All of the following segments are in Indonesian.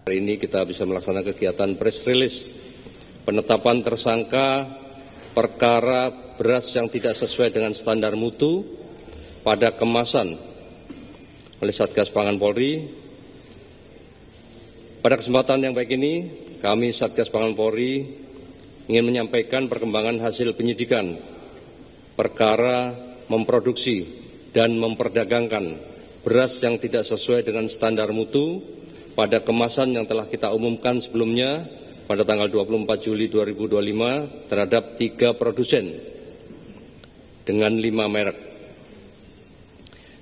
Hari ini kita bisa melaksanakan kegiatan press release penetapan tersangka perkara beras yang tidak sesuai dengan standar mutu pada kemasan oleh Satgas Pangan Polri. Pada kesempatan yang baik ini, kami Satgas Pangan Polri ingin menyampaikan perkembangan hasil penyidikan perkara memproduksi dan memperdagangkan beras yang tidak sesuai dengan standar mutu pada kemasan yang telah kita umumkan sebelumnya pada tanggal 24 Juli 2025 terhadap 3 produsen dengan 5 merek.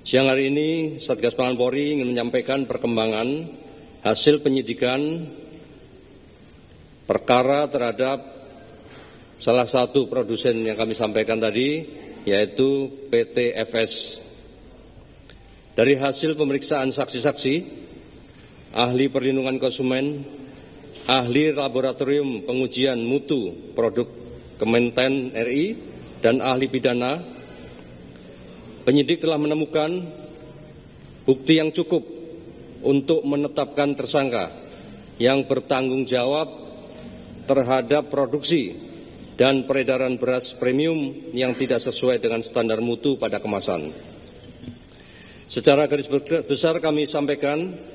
Siang hari ini Satgas Pangan Polri ingin menyampaikan perkembangan hasil penyidikan perkara terhadap salah satu produsen yang kami sampaikan tadi, yaitu PT FS. Dari hasil pemeriksaan saksi-saksi, ahli perlindungan konsumen, ahli laboratorium pengujian mutu produk Kementan RI, dan ahli pidana, penyidik telah menemukan bukti yang cukup untuk menetapkan tersangka yang bertanggung jawab terhadap produksi dan peredaran beras premium yang tidak sesuai dengan standar mutu pada kemasan. Secara garis besar kami sampaikan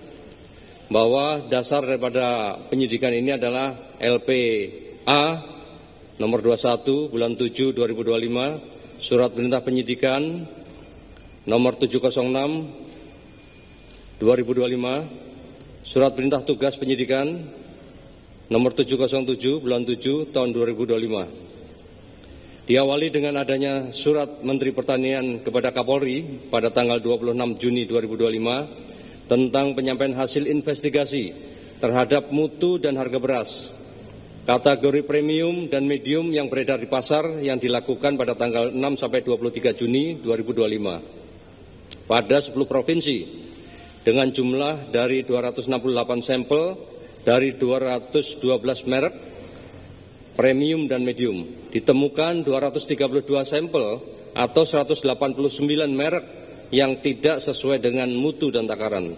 bahwa dasar daripada penyidikan ini adalah LPA nomor 21 bulan 7 2025, surat perintah penyidikan nomor 706 2025, surat perintah tugas penyidikan nomor 707 bulan 7 tahun 2025. Diawali dengan adanya surat Menteri Pertanian kepada Kapolri pada tanggal 26 Juni 2025 tentang penyampaian hasil investigasi terhadap mutu dan harga beras, kategori premium dan medium yang beredar di pasar yang dilakukan pada tanggal 6 sampai 23 Juni 2025 pada 10 provinsi dengan jumlah dari 268 sampel dari 212 merek premium dan medium. Ditemukan 232 sampel atau 189 merek yang tidak sesuai dengan mutu dan takaran.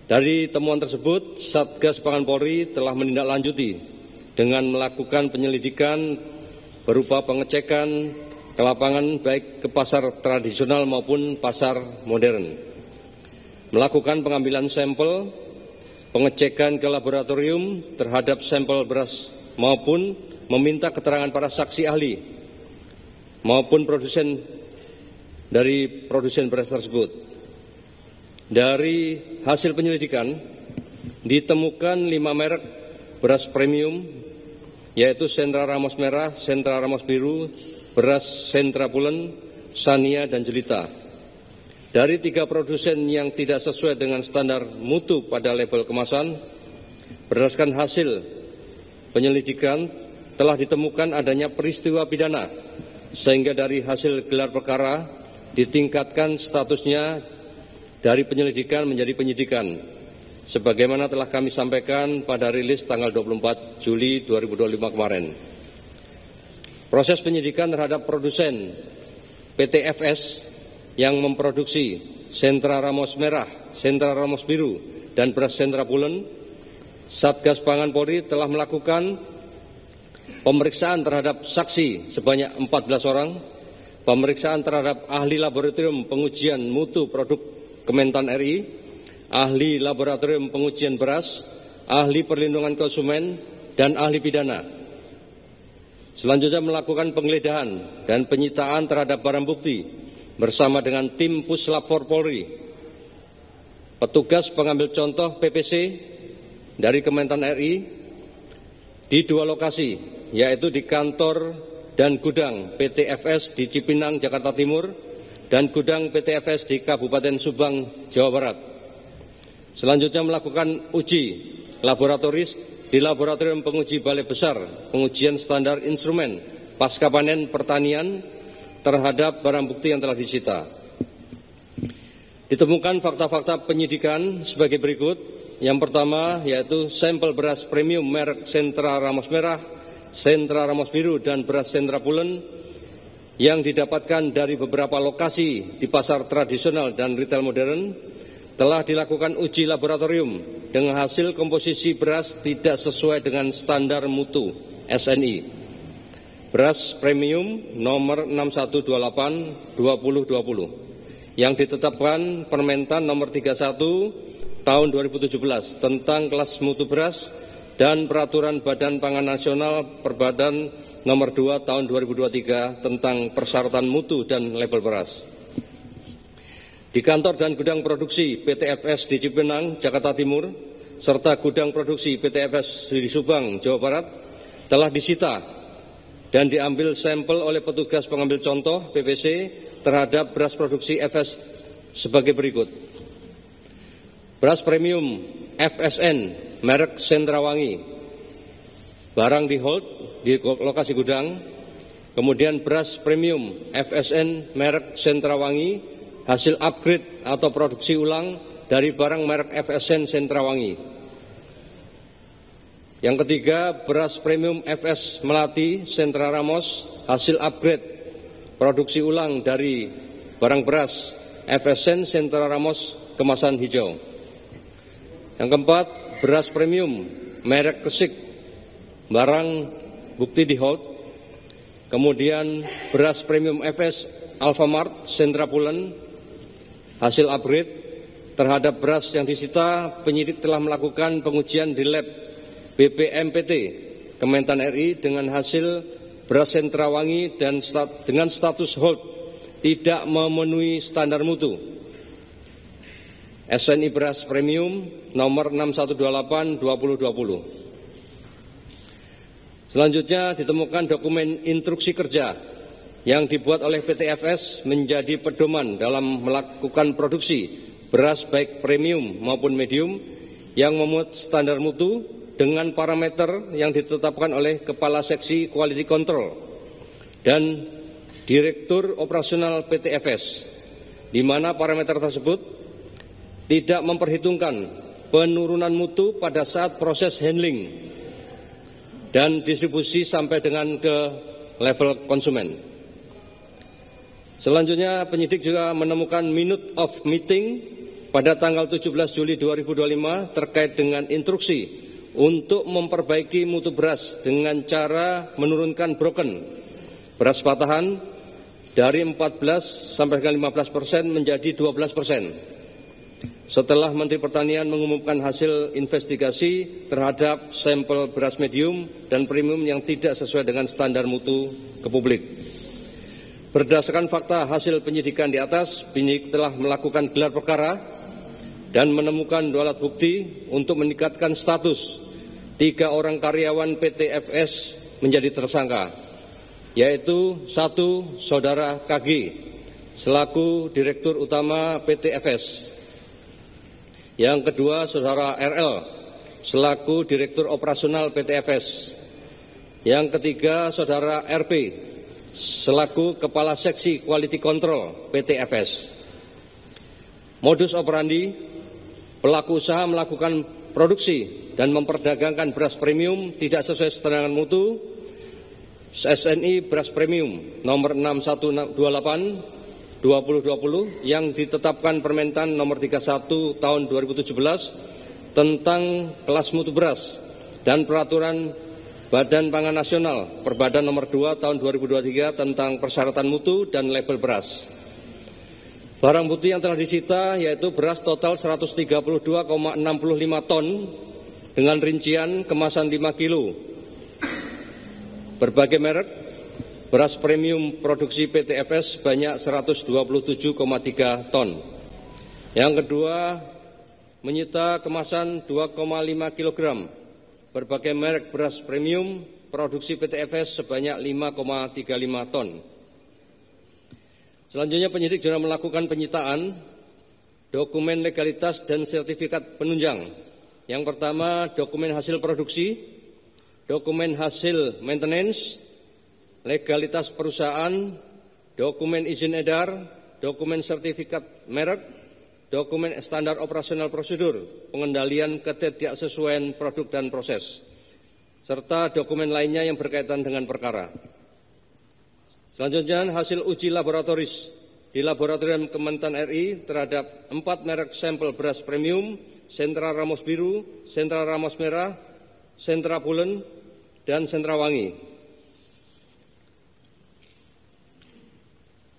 Dari temuan tersebut, Satgas Pangan Polri telah menindaklanjuti dengan melakukan penyelidikan berupa pengecekan ke lapangan baik ke pasar tradisional maupun pasar modern, melakukan pengambilan sampel, pengecekan ke laboratorium terhadap sampel beras maupun meminta keterangan para saksi ahli maupun produsen dari produsen beras tersebut. Dari hasil penyelidikan ditemukan 5 merek beras premium, yaitu Sentra Ramos Merah, Sentra Ramos Biru, beras Sentra Pulen, Sania, dan Jelita. Dari 3 produsen yang tidak sesuai dengan standar mutu pada label kemasan, berdasarkan hasil penyelidikan telah ditemukan adanya peristiwa pidana, sehingga dari hasil gelar perkara ditingkatkan statusnya dari penyelidikan menjadi penyidikan, sebagaimana telah kami sampaikan pada rilis tanggal 24 Juli 2025 kemarin. Proses penyidikan terhadap produsen PT FS yang memproduksi Sentra Ramos Merah, Sentra Ramos Biru, dan beras Sentra Pulen, Satgas Pangan Polri telah melakukan pemeriksaan terhadap saksi sebanyak 14 orang, pemeriksaan terhadap ahli laboratorium pengujian mutu produk Kementan RI, ahli laboratorium pengujian beras, ahli perlindungan konsumen, dan ahli pidana. Selanjutnya melakukan penggeledahan dan penyitaan terhadap barang bukti bersama dengan tim Puslap 4 Polri, petugas pengambil contoh PPC dari Kementan RI di 2 lokasi, yaitu di kantor dan gudang PT FS di Cipinang, Jakarta Timur, dan gudang PT FS di Kabupaten Subang, Jawa Barat. Selanjutnya melakukan uji laboratoris di Laboratorium Penguji Balai Besar Pengujian Standar Instrumen Pasca Panen Pertanian terhadap barang bukti yang telah disita. Ditemukan fakta-fakta penyidikan sebagai berikut. Yang pertama yaitu sampel beras premium merek Sentra Ramos Merah, Sentra Ramos Biru, dan beras Sentra Pulen yang didapatkan dari beberapa lokasi di pasar tradisional dan retail modern telah dilakukan uji laboratorium dengan hasil komposisi beras tidak sesuai dengan standar mutu SNI. Beras premium nomor 6128/2020 yang ditetapkan Permentan nomor 31 tahun 2017 tentang kelas mutu beras dan Peraturan Badan Pangan Nasional Perbadan nomor 2 tahun 2023 tentang persyaratan mutu dan label beras. Di kantor dan gudang produksi PT FS di Cipinang, Jakarta Timur, serta gudang produksi PT FS di Subang, Jawa Barat, telah disita dan diambil sampel oleh petugas pengambil contoh PPC terhadap beras produksi FS sebagai berikut. Beras premium FSN merek Sentrawangi, barang di hold di lokasi gudang. Kemudian beras premium FSN merek Sentrawangi, hasil upgrade atau produksi ulang dari barang merek FSN Sentrawangi. Yang ketiga, beras premium FS Melati Sentra Ramos, hasil upgrade produksi ulang dari barang beras FSN Sentra Ramos kemasan hijau. Yang keempat, beras premium merek Kesik, barang bukti di hold. Kemudian beras premium FS Alfamart Sentra Pulen, hasil upgrade terhadap beras yang disita, penyidik telah melakukan pengujian di lab BPMPT Kementan RI dengan hasil beras Sentrawangi dan dengan status hold tidak memenuhi standar mutu SNI beras premium nomor 6128/2020. Selanjutnya ditemukan dokumen instruksi kerja yang dibuat oleh PT FS menjadi pedoman dalam melakukan produksi beras baik premium maupun medium yang memuat standar mutu dengan parameter yang ditetapkan oleh Kepala Seksi Quality Control dan Direktur Operasional PT FS, di mana parameter tersebut tidak memperhitungkan penurunan mutu pada saat proses handling dan distribusi sampai dengan ke level konsumen. Selanjutnya, penyidik juga menemukan minute of meeting pada tanggal 17 Juli 2025 terkait dengan instruksi untuk memperbaiki mutu beras dengan cara menurunkan broken beras patahan dari 14 sampai dengan 15% menjadi 12%. Setelah Menteri Pertanian mengumumkan hasil investigasi terhadap sampel beras medium dan premium yang tidak sesuai dengan standar mutu ke publik. Berdasarkan fakta hasil penyidikan di atas, penyidik telah melakukan gelar perkara dan menemukan 2 alat bukti untuk meningkatkan status 3 orang karyawan PT FS menjadi tersangka, yaitu 1 Saudara KG selaku Direktur Utama PT FS, yang kedua Saudara RL selaku Direktur Operasional PT FS, yang ketiga Saudara RP selaku Kepala Seksi Quality Control PT FS. Modus operandi, pelaku usaha melakukan produksi dan memperdagangkan beras premium tidak sesuai standar mutu SNI beras premium nomor 6128/2020 yang ditetapkan Permentan nomor 31 tahun 2017 tentang kelas mutu beras dan Peraturan Badan Pangan Nasional Perbadan nomor 2 tahun 2023 tentang persyaratan mutu dan label beras. Barang bukti yang telah disita yaitu beras total 132,65 ton dengan rincian kemasan 5 kilo. Berbagai merek, beras premium produksi PT FS sebanyak 127,3 ton. Yang kedua, menyita kemasan 2,5 kg. Berbagai merek beras premium produksi PT FS sebanyak 5,35 ton. Selanjutnya penyidik juga melakukan penyitaan dokumen legalitas dan sertifikat penunjang. Yang pertama, dokumen hasil produksi, dokumen hasil maintenance, legalitas perusahaan, dokumen izin edar, dokumen sertifikat merek, dokumen standar operasional prosedur, pengendalian ketidaksesuaian produk dan proses, serta dokumen lainnya yang berkaitan dengan perkara. Selanjutnya, hasil uji laboratoris di Laboratorium Kementan RI terhadap 4 merek sampel beras premium, Sentra Ramos Biru, Sentra Ramos Merah, Sentra Pulen, dan Sentra Wangi.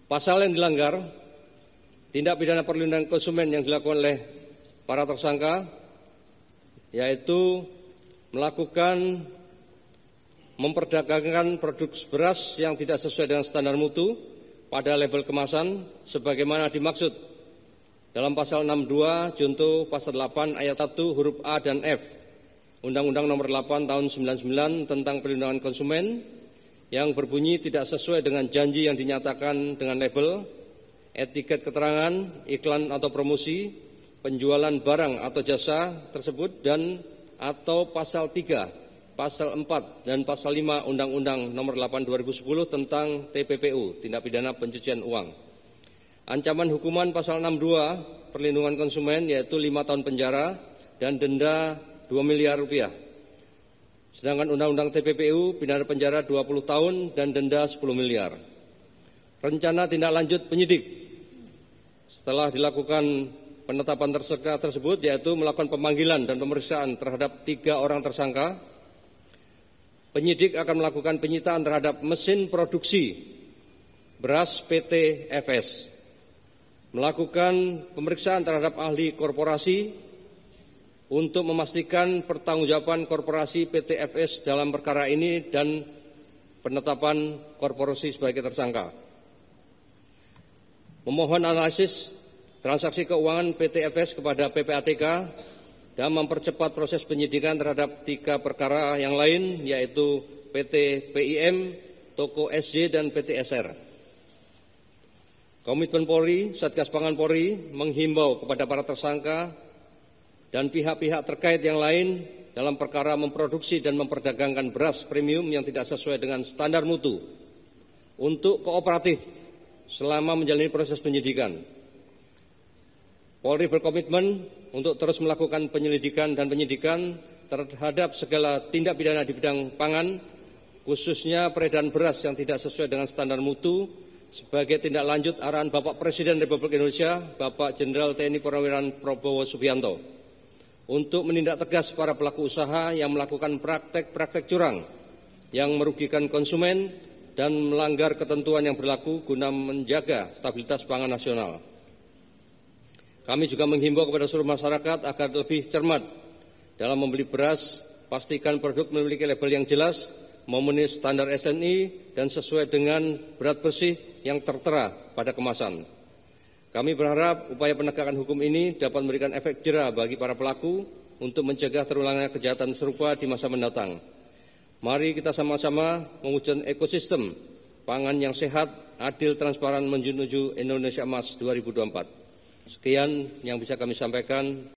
Pasal yang dilanggar, tindak pidana perlindungan konsumen yang dilakukan oleh para tersangka, yaitu melakukan memperdagangkan produk beras yang tidak sesuai dengan standar mutu pada label kemasan sebagaimana dimaksud dalam pasal 62 junto pasal 8 ayat 1 huruf A dan F Undang-Undang Nomor 8 Tahun 99 tentang Perlindungan Konsumen yang berbunyi tidak sesuai dengan janji yang dinyatakan dengan label, etiket keterangan, iklan atau promosi, penjualan barang atau jasa tersebut dan atau pasal 3, pasal 4 dan pasal 5 Undang-Undang Nomor 8 2010 tentang TPPU, tindak pidana pencucian uang. Ancaman hukuman pasal 62 perlindungan konsumen yaitu 5 tahun penjara dan denda 2 miliar rupiah. Sedangkan Undang-Undang TPPU pidana penjara 20 tahun dan denda 10 miliar. Rencana tindak lanjut penyidik setelah dilakukan penetapan tersangka tersebut yaitu melakukan pemanggilan dan pemeriksaan terhadap 3 orang tersangka. Penyidik akan melakukan penyitaan terhadap mesin produksi beras PT FS, melakukan pemeriksaan terhadap ahli korporasi untuk memastikan pertanggungjawaban korporasi PT FS dalam perkara ini dan penetapan korporasi sebagai tersangka. Memohon analisis transaksi keuangan PT FS kepada PPATK dan mempercepat proses penyidikan terhadap 3 perkara yang lain yaitu PT PIM, Toko SJ, dan PT SR. Komitmen Polri, Satgas Pangan Polri menghimbau kepada para tersangka dan pihak-pihak terkait yang lain dalam perkara memproduksi dan memperdagangkan beras premium yang tidak sesuai dengan standar mutu untuk kooperatif selama menjalani proses penyidikan. Polri berkomitmen untuk terus melakukan penyelidikan dan penyidikan terhadap segala tindak pidana di bidang pangan, khususnya peredaran beras yang tidak sesuai dengan standar mutu, sebagai tindak lanjut arahan Bapak Presiden Republik Indonesia, Bapak Jenderal TNI Purnawirawan Prabowo Subianto, untuk menindak tegas para pelaku usaha yang melakukan praktek-praktek curang yang merugikan konsumen dan melanggar ketentuan yang berlaku guna menjaga stabilitas pangan nasional. Kami juga menghimbau kepada seluruh masyarakat agar lebih cermat dalam membeli beras, pastikan produk memiliki label yang jelas, memenuhi standar SNI, dan sesuai dengan berat bersih yang tertera pada kemasan. Kami berharap upaya penegakan hukum ini dapat memberikan efek jera bagi para pelaku untuk mencegah terulangnya kejahatan serupa di masa mendatang. Mari kita sama-sama mewujudkan ekosistem pangan yang sehat, adil, transparan menuju Indonesia Emas 2024. Sekian yang bisa kami sampaikan.